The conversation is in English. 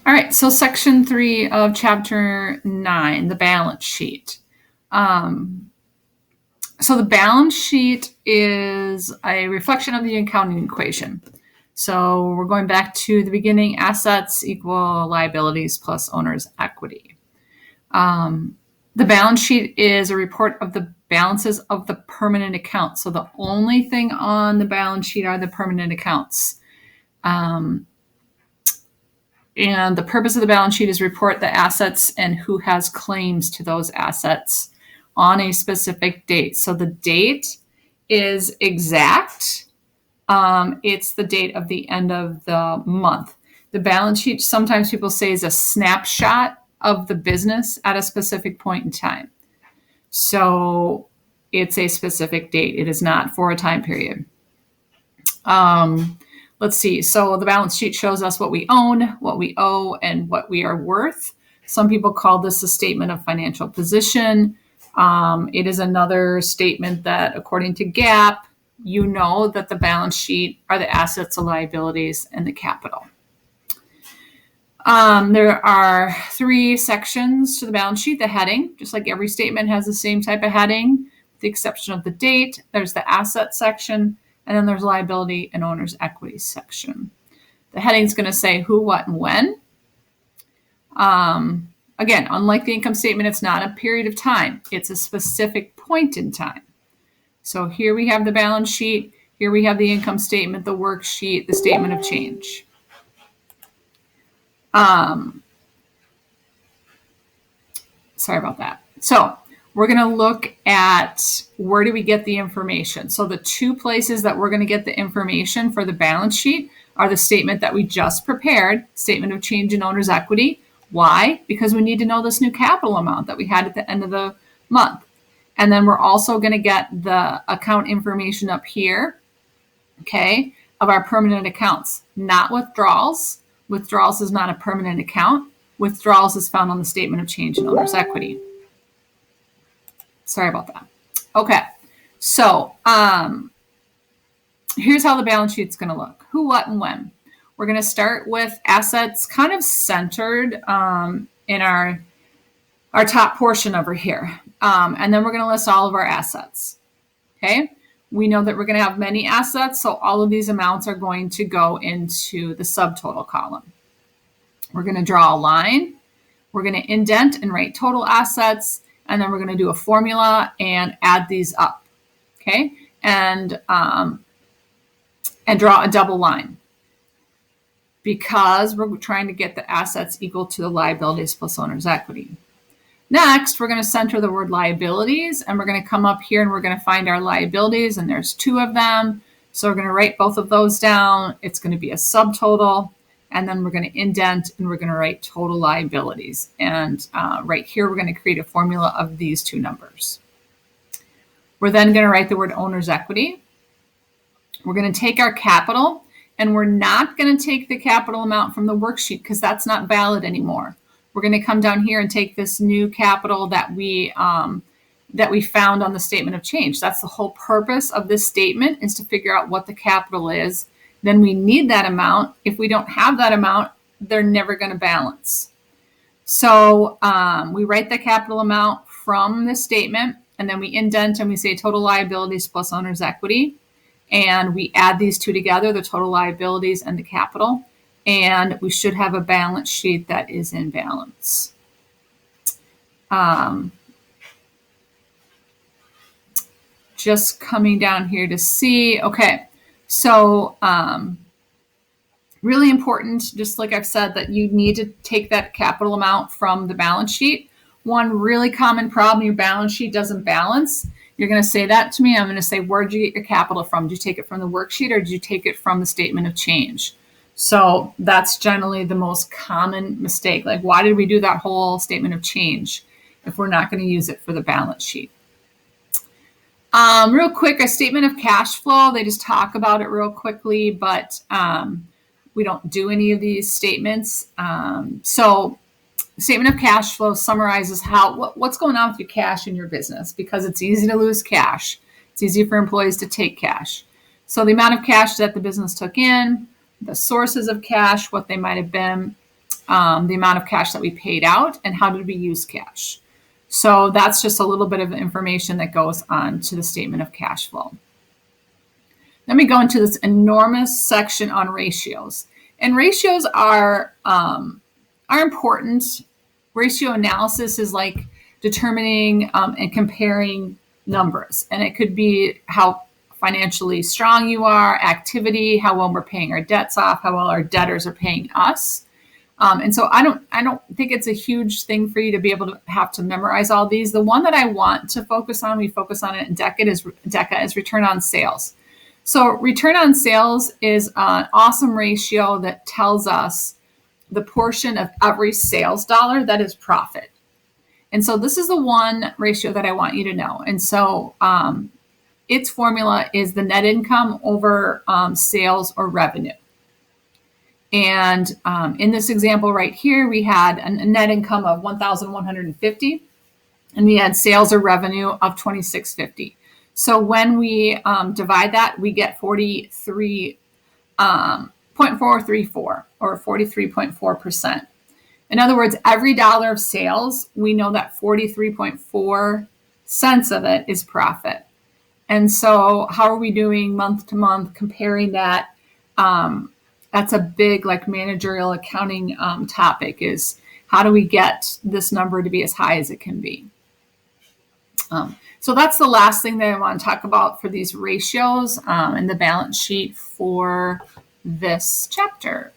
All right, so section 3 of chapter 9, the balance sheet. So the balance sheet is a reflection of the accounting equation. So we're going back to the beginning: assets equal liabilities plus owner's equity. The balance sheet is a report of the balances of the permanent accounts. So the only thing on the balance sheet are the permanent accounts. And the purpose of the balance sheet is report the assets and who has claims to those assets on a specific date. So the date is exact. It's the date of the end of the month. The balance sheet, sometimes people say, is a snapshot of the business at a specific point in time. So it's a specific date. It is not for a time period. Let's see. So the balance sheet shows us what we own, what we owe, and what we are worth. Some people call this a statement of financial position. It is another statement that, according to GAAP, you know that the balance sheet are the assets, the liabilities, and the capital. There are 3 sections to the balance sheet. The heading, just like every statement, has the same type of heading, with the exception of the date. There's the asset section, and then there's liability and owner's equity section. The heading is going to say who, what, and when. Again, unlike the income statement, it's not a period of time. It's a specific point in time. So here we have the balance sheet. Here we have the income statement, the worksheet, the statement of change. Sorry about that. So we're going to look at where do we get the information. So the 2 places that we're going to get the information for the balance sheet are the statement that we just prepared, statement of change in owner's equity. Why? Because we need to know this new capital amount that we had at the end of the month. And then we're also going to get the account information up here, okay, of our permanent accounts, not withdrawals. Withdrawals is not a permanent account. Withdrawals is found on the statement of change in owner's equity. Sorry about that. Okay, so here's how the balance sheet's going to look. Who, what, and when. We're going to start with assets kind of centered in our top portion over here. And then we're going to list all of our assets. Okay, we know that we're going to have many assets, so all of these amounts are going to go into the subtotal column. We're going to draw a line. We're going to indent and write total assets, and then we're going to do a formula and add these up. Okay, and draw a double line, because we're trying to get the assets equal to the liabilities plus owner's equity. Next, we're going to center the word liabilities, and we're going to come up here and we're going to find our liabilities, and there's 2 of them. So we're going to write both of those down. It's going to be a subtotal, and then we're going to indent and we're going to write total liabilities. And right here, we're going to create a formula of these 2 numbers. We're then going to write the word owner's equity. We're going to take our capital, and we're not going to take the capital amount from the worksheet because that's not valid anymore. We're going to come down here and take this new capital that we found on the statement of change. That's the whole purpose of this statement, is to figure out what the capital is. Then we need that amount. If we don't have that amount, they're never going to balance. So we write the capital amount from the statement, and then we indent and we say total liabilities plus owner's equity. And we add these 2 together, the total liabilities and the capital. And we should have a balance sheet that is in balance. Just coming down here to see, okay, so really important, just like I've said, that you need to take that capital amount from the balance sheet. One really common problem, your balance sheet doesn't balance. You're going to say that to me. I'm going to say, where did you get your capital from? Did you take it from the worksheet, or did you take it from the statement of change? So that's generally the most common mistake. Like, why did we do that whole statement of change if we're not going to use it for the balance sheet? Real quick, a statement of cash flow. They just talk about it real quickly, but we don't do any of these statements. So the statement of cash flow summarizes what's going on with your cash in your business, because it's easy to lose cash. It's easy for employees to take cash. So the amount of cash that the business took in, the sources of cash, what they might have been, the amount of cash that we paid out, and how did we use cash. So that's just a little bit of information that goes on to the statement of cash flow. Then we go into this enormous section on ratios. And ratios are important. Ratio analysis is like determining and comparing numbers. And it could be how financially strong you are, activity, how well we're paying our debts off, how well our debtors are paying us. And so I don't think it's a huge thing for you to be able to have to memorize all these. The one that I want to focus on, we focus on it in DECA is return on sales. So return on sales is an awesome ratio that tells us the portion of every sales dollar that is profit. And so this is the one ratio that I want you to know. And so its formula is the net income over sales or revenue. And in this example right here, we had a net income of $1,150, and we had sales or revenue of $2,650. So when we divide that, we get 43.434 or 43.4%. In other words, every dollar of sales, we know that 43.4 cents of it is profit. And so how are we doing month to month comparing that? That's a big like managerial accounting topic, is how do we get this number to be as high as it can be? So that's the last thing that I want to talk about for these ratios and the balance sheet for this chapter.